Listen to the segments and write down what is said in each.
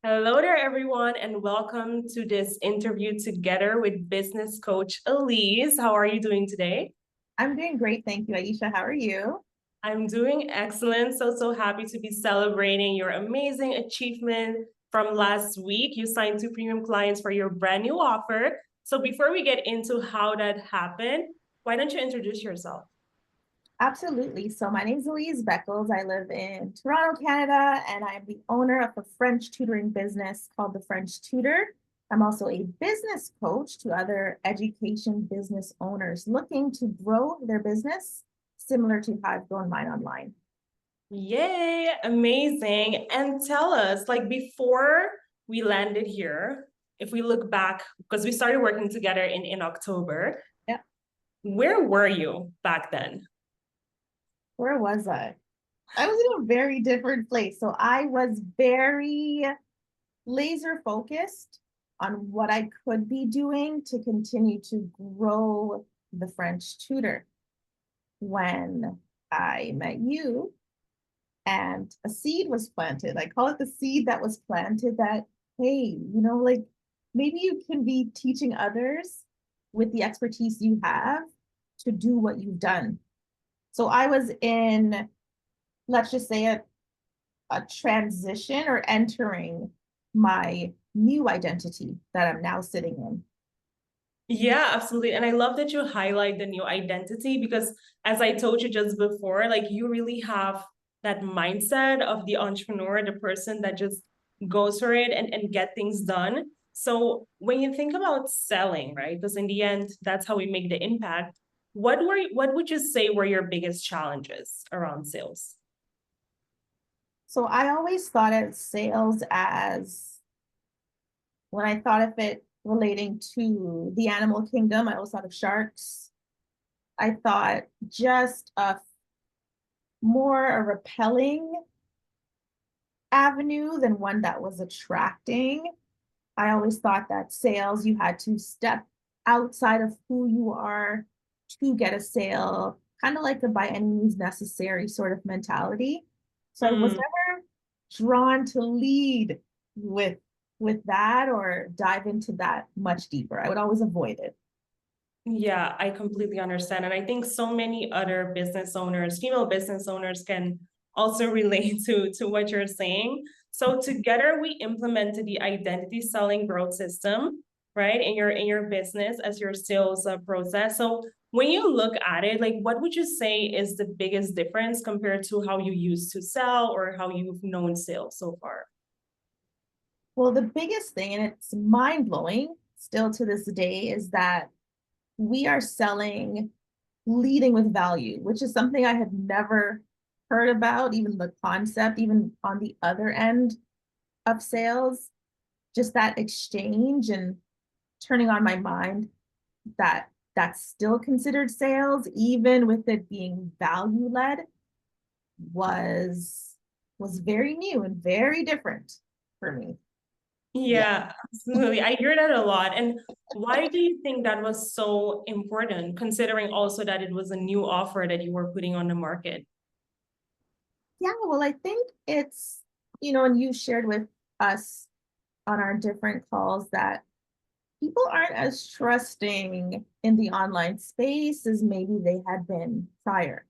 Hello there, everyone, and welcome to this interview together with business coach Elise. How are you doing today? I'm doing great, thank you, Aisha. How are you? I'm doing excellent. So happy to be celebrating your amazing achievement from last week. You signed two premium clients for your brand new offer. So before we get into how that happened, why don't you introduce yourself? Absolutely. So my name is Elise Beckles. I live in Toronto, Canada, and I am the owner of a French tutoring business called The French Tutor. I'm also a business coach to other education business owners looking to grow their business, similar to how I've grown mine online. Yay, amazing. And tell us, like before we landed here, if we look back, because we started working together in October, Yeah. where were you back then? Where was I? I was in a very different place. So I was very laser focused on what I could be doing to continue to grow the French tutor. When I met you and a seed was planted, I call it the seed that was planted that, hey, like maybe you can be teaching others with the expertise you have to do what you've done. So I was in, let's just say, a transition or entering my new identity that I'm now sitting in. Yeah, absolutely. And I love that you highlight the new identity because, as I told you just before, like you really have that mindset of the entrepreneur, the person that just goes for it and get things done. So when you think about selling, right? Because in the end, that's how we make the impact. What would you say were your biggest challenges around sales? So I always thought of sales as when I thought of it relating to the animal kingdom, I always thought of sharks. I thought just a more a repelling avenue than one that was attracting. I always thought that sales, you had to step outside of who you are to get a sale, kind of like a by any means necessary sort of mentality. So I was Mm. never drawn to lead with with that or dive into that much deeper. I would always avoid it. Yeah, I completely understand. And I think so many other business owners, female business owners can also relate to what you're saying. So together we implemented the identity selling growth system, right, in your business as your sales process. So when you look at it, like what would you say is the biggest difference compared to how you used to sell or how you've known sales so far? Well, the biggest thing, and it's mind blowing still to this day, is that we are selling leading with value, which is something I had never heard about, even the concept, even on the other end of sales, just that exchange and turning on my mind that that's still considered sales, even with it being value led, was was very new and very different for me. Yeah. Yeah, absolutely. I hear that a lot. And why do you think that was so important, considering also that it was a new offer that you were putting on the market? Yeah, well, I think it's, and you shared with us on our different calls that people aren't as trusting in the online space as maybe they had been prior.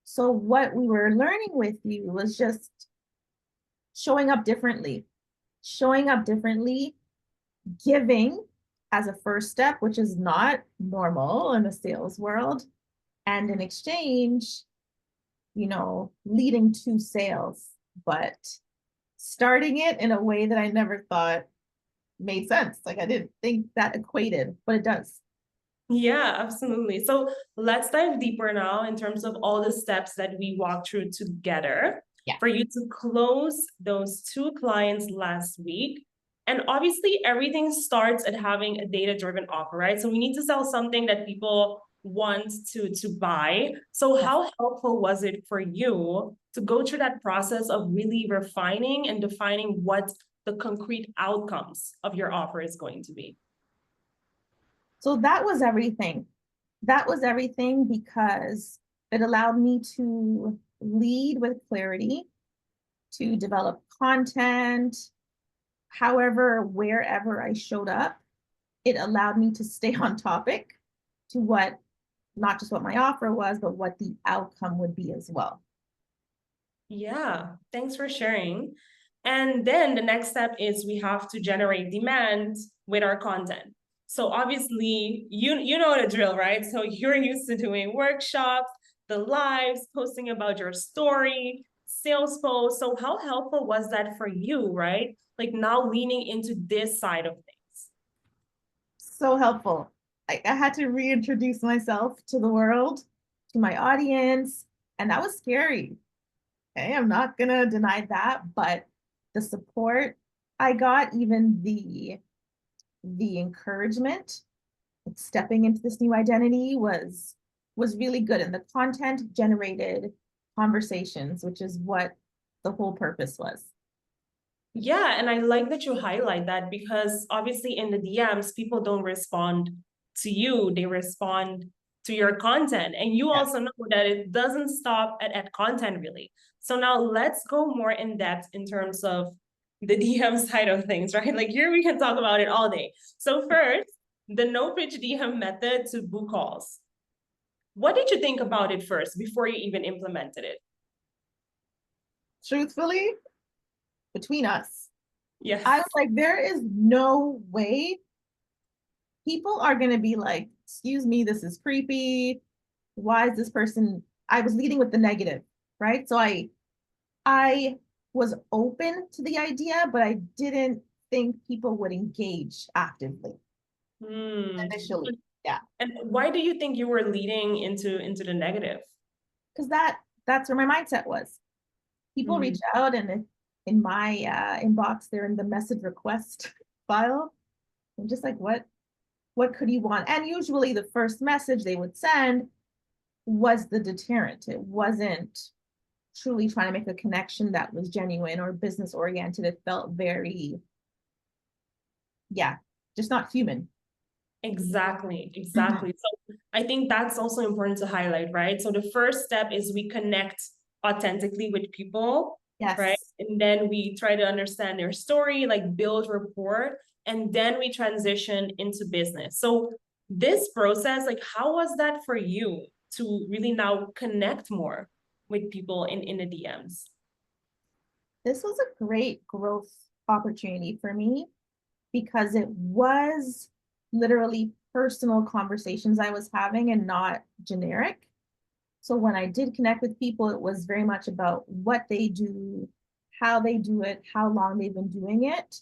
So, what we were learning with you was just showing up differently, showing up differently, giving as a first step, which is not normal in the sales world, and in exchange, leading to sales, but starting it in a way that I never thought made sense. Like I didn't think that equated, but it does. Yeah, absolutely. So let's dive deeper now in terms of all the steps that we walked through together Yeah. for you to close those two clients last week. And obviously, everything starts at having a data-driven offer, right? So we need to sell something that people want to buy. So Yes. how helpful was it for you to go through that process of really refining and defining what the concrete outcomes of your offer is going to be? So that was everything. That was everything because it allowed me to lead with clarity, to develop content, However, wherever I showed up, it allowed me to stay on topic to what, not just what my offer was, but what the outcome would be as well. Yeah, thanks for sharing. And then the next step is we have to generate demand with our content. So obviously, you know the drill, right? So you're used to doing workshops, the lives, posting about your story, sales posts. So how helpful was that for you, right? Like now leaning into this side of things. So helpful. I had to reintroduce myself to the world, to my audience, and that was scary. Okay, I'm not gonna deny that, but the support I got, even the encouragement, stepping into this new identity was really good. And the content generated conversations, which is what the whole purpose was. Yeah, and I like that you highlight that because obviously in the DMs, people don't respond to you, they respond to your content. And you Yeah. also know that it doesn't stop at content really. So now let's go more in depth in terms of the DM side of things, right? Like here we can talk about it all day. So first, the no pitch DM method to book calls. What did you think about it first before you even implemented it? Truthfully, between us, I Yes. was like, there is no way people are going to be like, excuse me, this is creepy. Why is this person? I was leading with the negative, right? So I was open to the idea, but I didn't think people would engage actively Hmm. initially. Yeah, And why do you think you were leading into the negative? because that's where my mindset was. People reach Mm, out, and in my inbox, they're in the message request file. I'm just like, what could you want? And usually, the first message they would send was the deterrent. It wasn't truly trying to make a connection that was genuine or business oriented. It felt very, yeah, just not human. exactly, Mhm. exactly. So I think that's also important to highlight, right? So the first step is we connect authentically with people, right? Yes. And then we try to understand their story, like build rapport, and then we transition into business. So this process, like how was that for you to really now connect more with people in the DMs? This was a great growth opportunity for me because it was literally personal conversations I was having and not generic. So when I did connect with people, it was very much about what they do, how they do it, how long they've been doing it,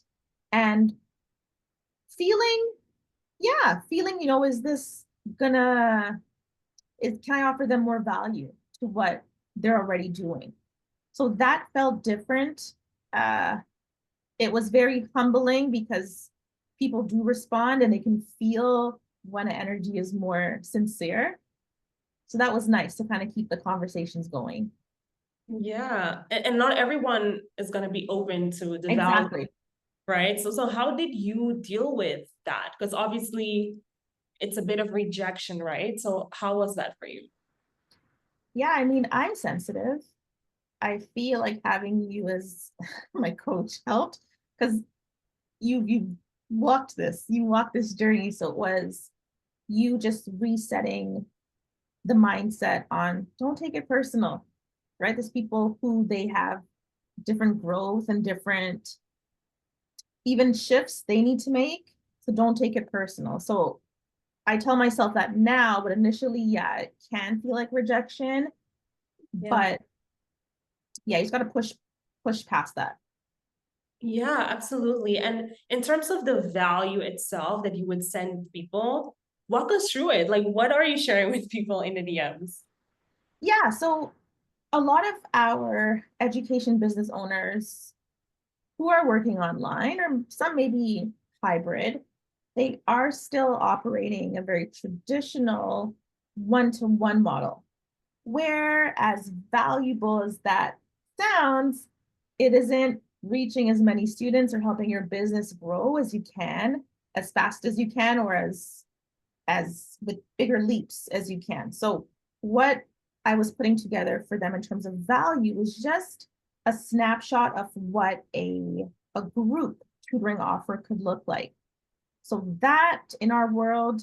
and feeling, yeah, feeling, is this gonna, can I offer them more value to what they're already doing? So that felt different. Uh, it was very humbling because people do respond and they can feel when an energy is more sincere. So that was nice to kind of keep the conversations going. Yeah, and not everyone is going to be open to the value, Exactly. right? So how did you deal with that? Because obviously it's a bit of rejection, right? So how was that for you? Yeah, I mean, I'm sensitive. I feel like having you as my coach helped because you walked this journey. So it was you just resetting the mindset on don't take it personal, right? There's people who they have different growth and different even shifts they need to make. So don't take it personal. So I tell myself that now, but initially, yeah, it can feel like rejection. Yeah. But yeah, you just got to push past that. Yeah, absolutely. And in terms of the value itself that you would send people, walk us through it. Like, what are you sharing with people in the DMs? Yeah, so a lot of our education business owners who are working online, or some maybe hybrid, they are still operating a very traditional one-to-one model. Where, as valuable as that sounds, it isn't reaching as many students or helping your business grow as you can, as fast as you can, or as with bigger leaps as you can. So what I was putting together for them in terms of value was just a snapshot of what a group tutoring offer could look like. So that in our world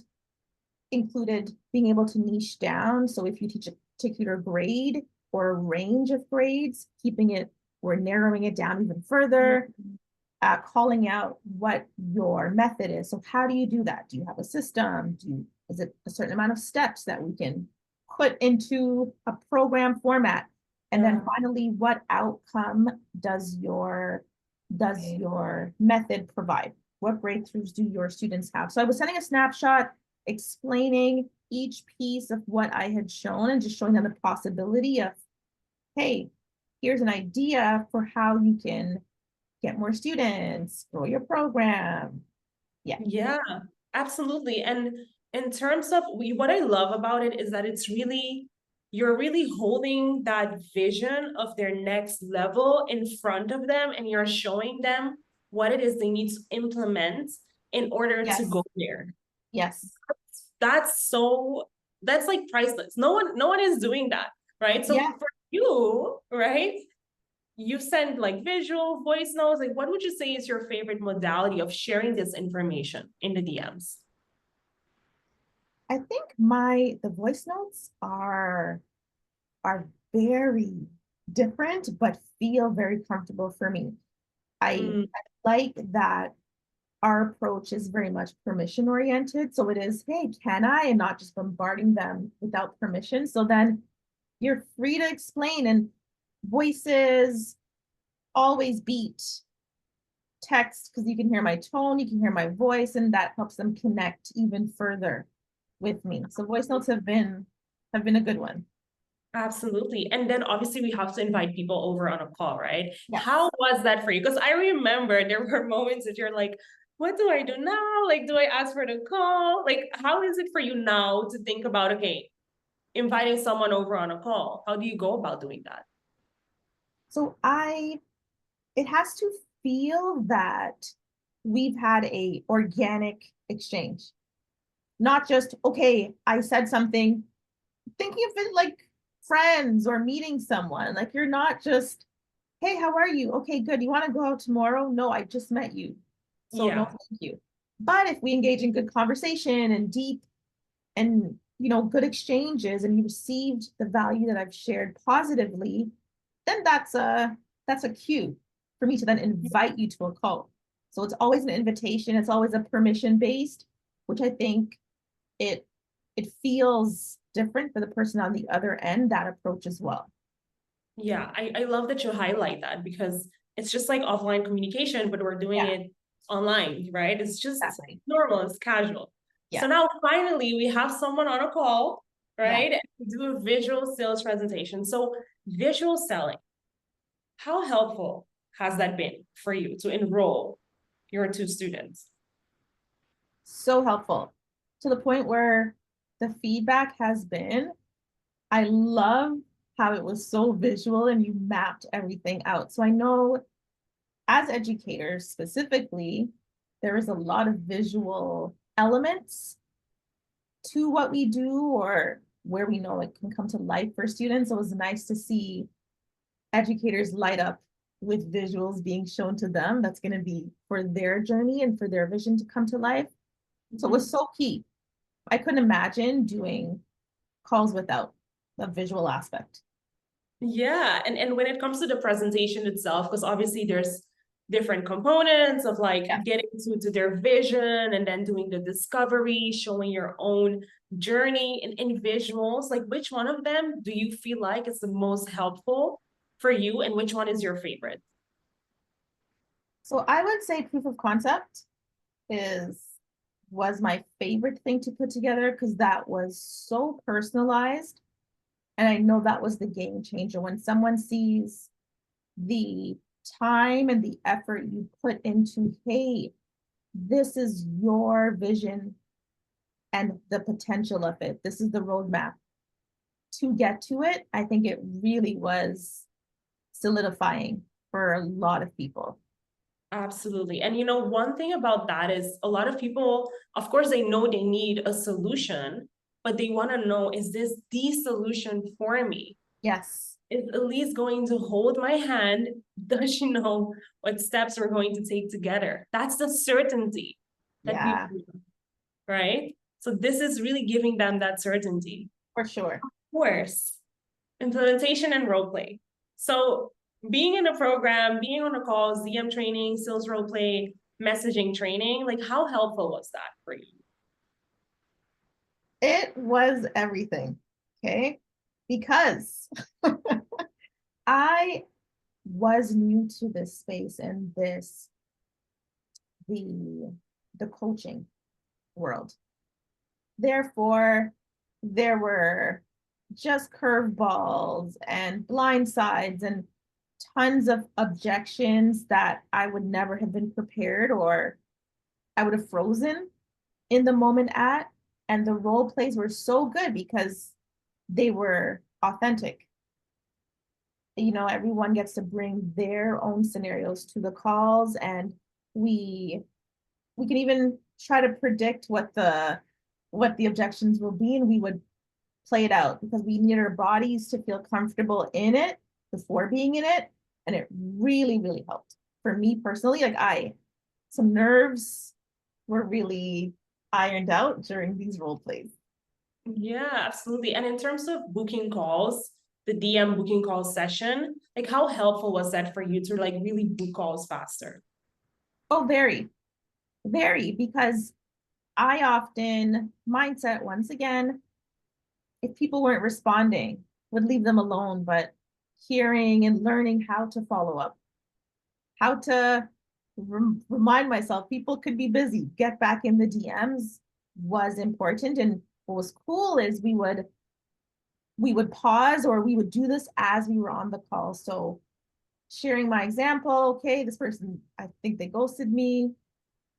included being able to niche down. So if you teach a particular grade or a range of grades, keeping it or narrowing it down even further, calling out what your method is. So how do you do that? Do you have a system? Is it a certain amount of steps that we can put into a program format? And then finally, what outcome does your method provide? What breakthroughs do your students have? So I was sending a snapshot explaining each piece of what I had shown and just showing them the possibility of, hey, here's an idea for how you can get more students, grow your program. Yeah, absolutely. And in terms of what I love about it is that you're really holding that vision of their next level in front of them, and you're showing them what it is they need to implement in order to go there. Yes. That's like priceless. No one is doing that, right? So for you, right? You send like visual voice notes. Like, what would you say is your favorite modality of sharing this information in the DMs? I think the voice notes are very different, but feel very comfortable for me. I like that our approach is very much permission oriented. So it is, hey, can I? And not just bombarding them without permission. So then you're free to explain, and voices always beat text because you can hear my tone, you can hear my voice, and that helps them connect even further with me. So voice notes have been a good one. Absolutely. And then obviously we have to invite people over on a call, right? Yes. How was that for you? Because I remember there were moments that you're like, what do I do now? Like, do I ask for the call? Like, how is it for you now to think about, okay, inviting someone over on a call? How do you go about doing that? So it has to feel that we've had a organic exchange, not just, okay, I said something, thinking of it like friends or meeting someone. Like you're not just, hey, how are you? Okay, good. You want to go out tomorrow? No, I just met you. So no, thank you. But if we engage in good conversation and deep and good exchanges, and you received the value that I've shared positively, then that's a cue for me to then invite you to a call. So it's always an invitation. It's always a permission based, which I think it feels different for the person on the other end, that approach as well. Yeah, I love that you highlight that, because it's just like offline communication, but we're doing it online, right? It's just normal, it's casual. So now finally we have someone on a call, right? And we do a visual sales presentation. So visual selling, how helpful has that been for you to enroll your two students? So helpful, to the point where the feedback has been, I love how it was so visual and you mapped everything out. So I know as educators specifically, there is a lot of visual elements to what we do, or where we know it can come to life for students. So it was nice to see educators light up with visuals being shown to them. That's going to be for their journey and for their vision to come to life. So it was so key. I couldn't imagine doing calls without the visual aspect. Yeah, and when it comes to the presentation itself, because obviously there's different components of like getting to their vision and then doing the discovery, showing your own journey in visuals, like which one of them do you feel like is the most helpful for you, and which one is your favorite? So I would say proof of concept was my favorite thing to put together, because that was so personalized. And I know that was the game changer when someone sees the time and the effort you put into, hey, this is your vision and the potential of it. This is the roadmap to get to it. I think it really was solidifying for a lot of people. Absolutely. And one thing about that is a lot of people, of course, they know they need a solution, but they want to know, is this the solution for me? Yes. Is Elise going to hold my hand? Does she know what steps we're going to take together? That's the certainty that we Yeah, want, right? So this is really giving them that certainty. for sure. Of course, implementation and role play. So being in a program, being on a call, DM training, sales role play, messaging training, like how helpful was that for you? It was everything. Okay. Because I was new to this space and the the coaching world. Therefore, there were just curveballs and blindsides and tons of objections that I would never have been prepared, or I would have frozen in the moment at. And the role plays were so good because they were authentic. You know, everyone gets to bring their own scenarios to the calls, and we we can even try to predict what the objections will be, and we would play it out because we need our bodies to feel comfortable in it before being in it. And it really, really helped for me personally. Like some nerves were really ironed out during these role plays. Yeah, absolutely. And in terms of booking calls, the DM booking call session, like how helpful was that for you to like really book calls faster? Oh, very, very, because I often mindset once again, if people weren't responding, would leave them alone, but hearing and learning how to follow up, how to remind myself people could be busy, get back in the DMs was important. And what was cool is we would pause, or we would do this as we were on the call. So sharing my example, okay, this person, I think they ghosted me.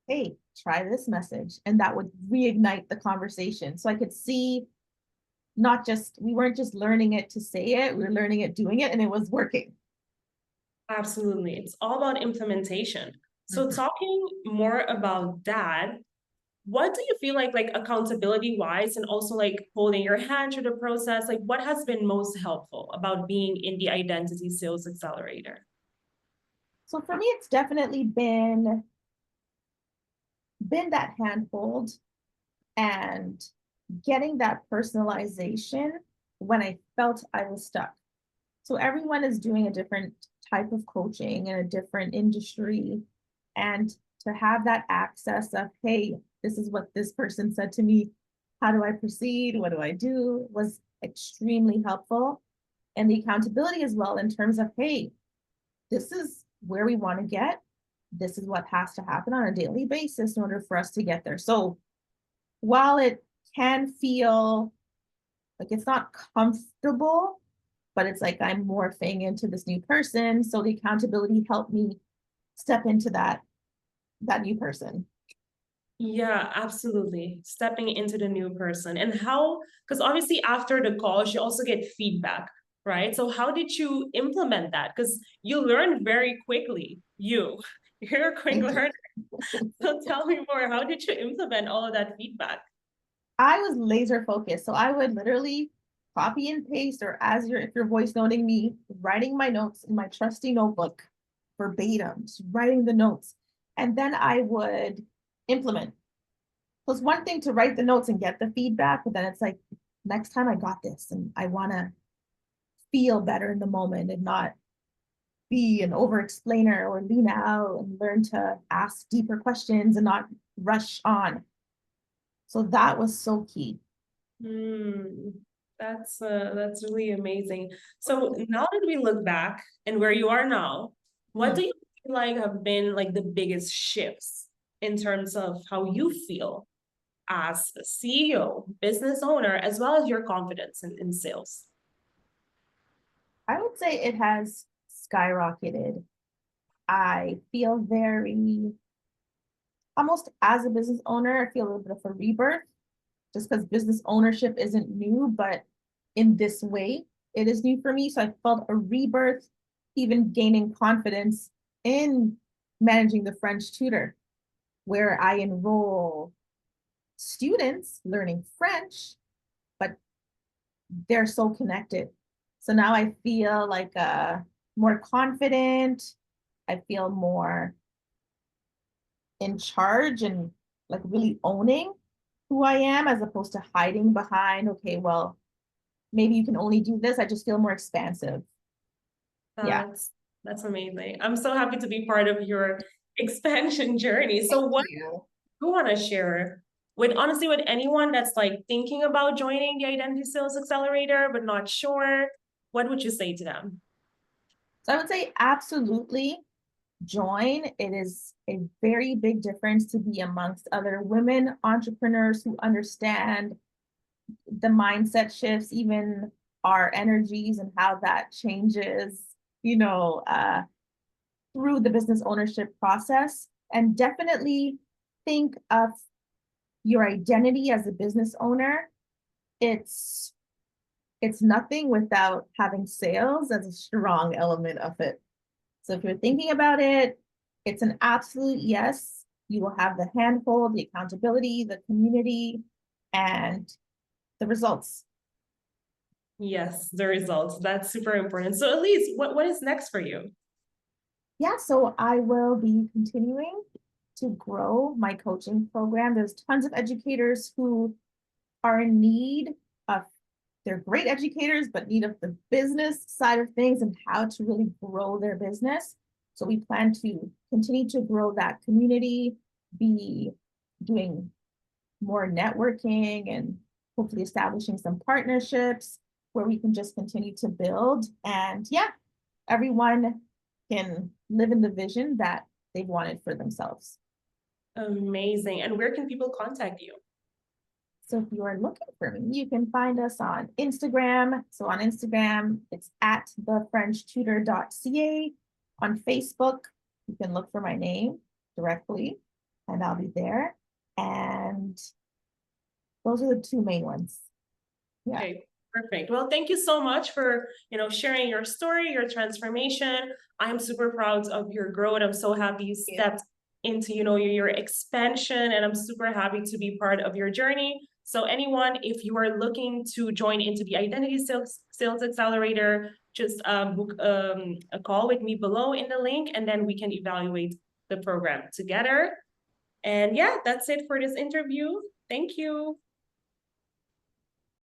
Hey, try this message. And that would reignite the conversation. So I could see, not just, we weren't just learning it to say it, we were learning it, doing it, and it was working. Absolutely. It's all about implementation. So Mhm. talking more about that, what do you feel like accountability wise and also like holding your hand through the process, like what has been most helpful about being in the identity sales accelerator? So for me, it's definitely been that handhold and getting that personalization when I felt I was stuck. So everyone is doing a different type of coaching in a different industry. And to have that access of, hey, this is what this person said to me. How do I proceed? What do I do? Was extremely helpful. And the accountability as well, in terms of, hey, this is where we want to get. This is what has to happen on a daily basis in order for us to get there. So while it can feel like it's not comfortable, but it's like I'm morphing into this new person. So the accountability helped me step into that new person. Yeah, absolutely. Stepping into the new person and how, because obviously after the call, you also get feedback, right? So how did you implement that? Because you learn very quickly. You're a quick Thank you. learner. So tell me more. How did you implement all of that feedback? I was laser focused. So I would literally copy and paste, or as if you're voice noting me, writing my notes in my trusty notebook verbatim, just writing the notes. And then I would implement. So it's one thing to write the notes and get the feedback, but then it's like, next time I got this, and I want to feel better in the moment and not be an over explainer, or lean out and learn to ask deeper questions and not rush on. So that was so key. Hmm, that's really amazing. So now that we look back and where you are now, what Mm. do you feel like have been like the biggest shifts in terms of how you feel as a CEO, business owner, as well as your confidence in sales? I would say it has skyrocketed. I feel very, almost as a business owner, I feel a little bit of a rebirth, just because business ownership isn't new, but in this way, it is new for me. So I felt a rebirth, even gaining confidence in managing the French tutor, where I enroll students learning French, but they're so connected. So now I feel like more confident. I feel more in charge and like really owning who I am as opposed to hiding behind, okay, well, maybe you can only do this. I just feel more expansive. Yeah. That's amazing. I'm so happy to be part of your expansion journey. So Thank what you. do you want to share with honestly with anyone that's like thinking about joining the Identity Sales Accelerator but not sure? What would you say to them? So I would say absolutely join. It is a very big difference to be amongst other women entrepreneurs who understand the mindset shifts, even our energies and how that changes, you know, through the business ownership process. And definitely think of your identity as a business owner. It's it's nothing without having sales as a strong element of it. So if you're thinking about it, it's an absolute yes. You will have the handhold, the accountability, the community, and the results. Yes, the results. That's super important. So Elise, what is next for you? Yeah, so I will be continuing to grow my coaching program. There's tons of educators who are in need of, they're great educators, but need of the business side of things and how to really grow their business. So we plan to continue to grow that community, be doing more networking and hopefully establishing some partnerships where we can just continue to build. And yeah, everyone can live in the vision that they've wanted for themselves. Amazing. And where can people contact you? So if you are looking for me, you can find us on Instagram. So on Instagram, it's at thefrenchtutor.ca. On Facebook, you can look for my name directly and I'll be there. And those are the two main ones. Yeah. Okay, perfect. Well, thank you so much for, sharing your story, your transformation. I'm super proud of your growth. I'm so happy you stepped into, your expansion, and I'm super happy to be part of your journey. So anyone, if you are looking to join into the Identity Sales Accelerator, just book a call with me below in the link, and then we can evaluate the program together. And yeah, that's it for this interview. Thank you.